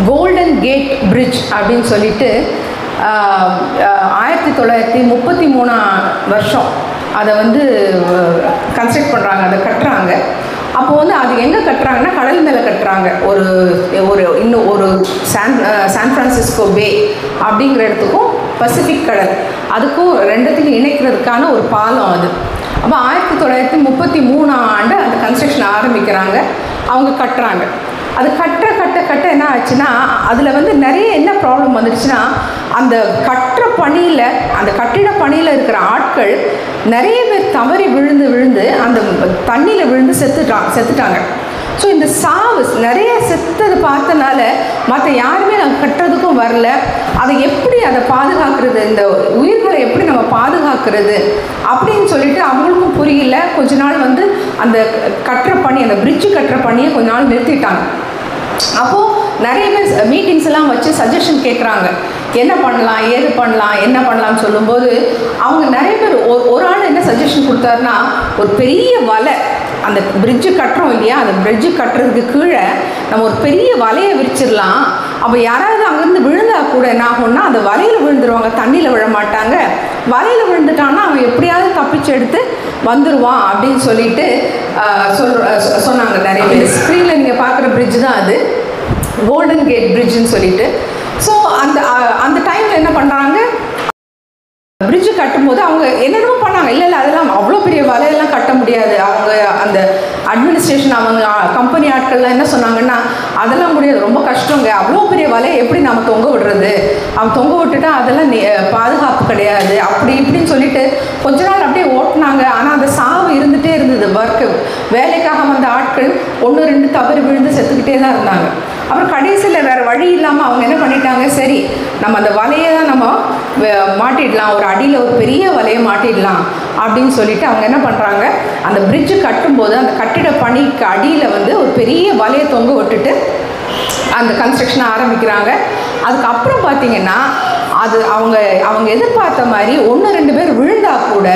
Golden gate bridge அப்படின்னு சொல்லிட்டு 1933 வருஷம் அதை வந்து கன்ஸ்ட்ரக்ட் பண்ணுறாங்க, அதை கட்டுறாங்க. அப்போ வந்து அது எங்கே கட்டுறாங்கன்னா கடல் மேலே கட்டுறாங்க. இன்னும் ஒரு சான் ஃப்ரான்சிஸ்கோ பே அப்படிங்கிற இடத்துக்கும் பசிபிக் கடல் அதுக்கும் ரெண்டுத்துக்கும் இணைக்கிறதுக்கான ஒரு பாலம் அது. அப்போ 1933 அந்த கன்ஸ்ட்ரக்ஷன் ஆரம்பிக்கிறாங்க, அவங்க கட்டுறாங்க. அது கட்ட என்ன ஆச்சுன்னா அதில் வந்து நிறைய என்ன ப்ராப்ளம் வந்துடுச்சுன்னா, அந்த அந்த கட்டிட பணியில் இருக்கிற ஆட்கள் நிறைய பேர் தவறி விழுந்து அந்த தண்ணியில் விழுந்து செத்துட்டாங்க. ஸோ இந்த சாவு நிறைய செத்ததை பார்த்தனால மற்ற யாருமே நாங்கள் கட்டுறதுக்கும் வரல. அதை எப்படி பாதுகாக்கிறது, இந்த உயிர்களை எப்படி நம்ம பாதுகாக்கிறது அப்படின்னு சொல்லிட்டு அவங்களுக்கும் புரியல. கொஞ்ச நாள் வந்து அந்த அந்த பிரிட்ஜு கட்டுற பணியை கொஞ்ச நாள் நிறுத்திட்டாங்க. அப்போது நிறைய பேர் மீட்டிங்ஸ் எல்லாம் வச்சு சஜஷன் கேட்குறாங்க, என்ன பண்ணலாம் ஏது பண்ணலாம் என்ன பண்ணலாம்னு சொல்லும்போது அவங்க நிறைய பேர் ஒரு ஆள் என்ன சஜஷன் கொடுத்தாருன்னா, ஒரு பெரிய வலை, அந்த பிரிட்ஜு கட்டுறோம் இல்லையா, அந்த பிரிட்ஜு கட்டுறதுக்கு கீழே நம்ம ஒரு பெரிய வலையை விரிச்சிடலாம். அப்போ யாராவது அங்கேருந்து விழுந்தா கூட என்ன ஆகும்னா அந்த வலையில் விழுந்துருவாங்க, தண்ணியில் விழ மாட்டாங்க. வலையில் விழுந்துட்டான்னா அவன் எப்படியாவது தப்பிச்சு எடுத்து வந்துடுவான் அப்படின்னு சொல்லிட்டு சொன்னாங்க நிறைய பேர். ஸ்க்ரீனில் நீங்கள் பார்க்குற பிரிட்ஜ் தான் அது, கோல்டன் கேட் பிரிட்ஜுன்னு சொல்லிட்டு. ஸோ அந்த டைமில் என்ன பண்ணுறாங்க, பிரிட்ஜு கட்டும்போது அவங்க என்னென்னமோ பண்ணாங்க. இல்லை அதெல்லாம் அவ்வளோ பெரிய வலையெல்லாம் கட்ட முடியாது. அவங்க அந்த அட்மினிஸ்ட்ரேஷன் அவங்க கம்பெனி ஆட்கள்லாம் என்ன சொன்னாங்கன்னா, அதெல்லாம் முடியாது, ரொம்ப கஷ்டங்க, அவ்வளோ பெரிய வலையை எப்படி நம்ம தொங்க விடுறது, அவன் தொங்க விட்டுட்டா அதெல்லாம் பாதுகாப்பு கிடையாது அப்படி இப்படின்னு சொல்லிட்டு கொஞ்ச நாள் அப்படியே ஓட்டினாங்க. ஆனால் அந்த சாவு இருந்துகிட்டே இருந்தது. வேலைக்காக வந்த ஆட்கள் 1-2 தவறு விழுந்து செத்துக்கிட்டே தான் இருந்தாங்க. அப்புறம் கடைசியில் வேறு வழி இல்லாமல் அவங்க என்ன பண்ணிட்டாங்க, சரி நம்ம அந்த வலையை தான் நம்ம மாட்டிடலாம், ஒரு அடியில் ஒரு பெரிய வலையை மாட்டிடலாம் அப்படின்னு சொல்லிட்டு அவங்க என்ன பண்ணுறாங்க, அந்த பிரிட்ஜு கட்டும்போது அந்த கட்டிட பணிக்கு அடியில் வந்து ஒரு பெரிய வலையை தொங்க விட்டுட்டு அந்த கன்ஸ்ட்ரக்ஷனை ஆரம்பிக்கிறாங்க. அதுக்கப்புறம் பார்த்திங்கன்னா அது அவங்க எதிர்பார்த்த மாதிரி 1-2 பேர் விழுந்தா கூட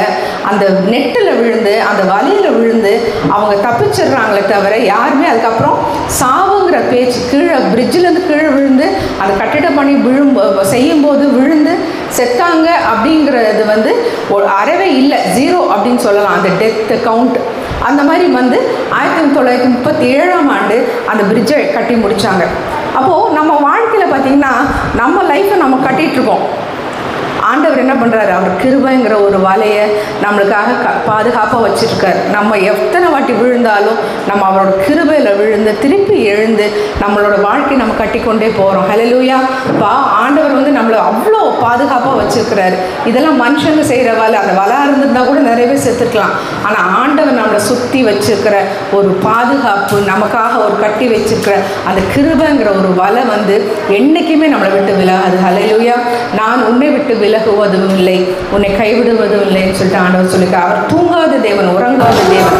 அந்த நெட்டில் விழுந்து அந்த வலையில் விழுந்து அவங்க தப்பிச்சிடுறாங்களே தவிர யாருமே அதுக்கப்புறம் சாவுங்கிற பேச்சு கீழே பிரிட்ஜிலேருந்து கீழே விழுந்து அந்த கட்டிட பணி செய்யும்போது விழுந்து செத்தாங்க அப்படிங்கிறது வந்து அறவே இல்லை, 0 அப்படின்னு சொல்லலாம் அந்த டெத் கவுண்ட். அந்த மாதிரி வந்து 1937 அந்த பிரிட்ஜை கட்டி முடித்தாங்க. அப்போது நம்ம வாழ்க்கையில் பார்த்திங்கன்னா நம்ம லைஃப்பை நம்ம கட்டிகிட்ருக்கோம். ஆண்டவர் என்ன பண்ணுறாரு, அவர் கிருபைங்கிற ஒரு வலையை நம்மளுக்காக பாதுகாப்பாக வச்சுருக்கார். நம்ம எத்தனை வாட்டி விழுந்தாலும் நம்ம அவரோட கிருபையில் விழுந்து திருப்பி எழுந்து நம்மளோட வாழ்க்கை நம்ம கட்டிக்கொண்டே போகிறோம். ஹல்லேலூயா. ஆண்டவர் வந்து நம்மளை அவ்வளோ பாதுகாப்பாக வச்சுருக்கிறாரு. இதெல்லாம் மனுஷங்க செய்கிற வலை, அந்த வலை இருந்திருந்தால் கூட நிறைய பேர் செத்துருக்கலாம். ஆனால் ஆண்டவர் நம்மளை சுற்றி வச்சுருக்கிற ஒரு பாதுகாப்பு, நமக்காக ஒரு கட்டி வச்சுருக்கிற அந்த கிருபைங்கிற ஒரு வலை வந்து என்றைக்குமே நம்மளை விட்டு விலகாது. ஹல்லேலூயா. நான் உன்னை விட்டு விலகுவதும் இல்லை, உன்னை கைவிடுவதும் இல்லைன்னு சொல்லிட்டு ஆண்டவர் சொல்லியிருக்கார். அவர் தூங்காத தேவன், உறங்காத தேவன்.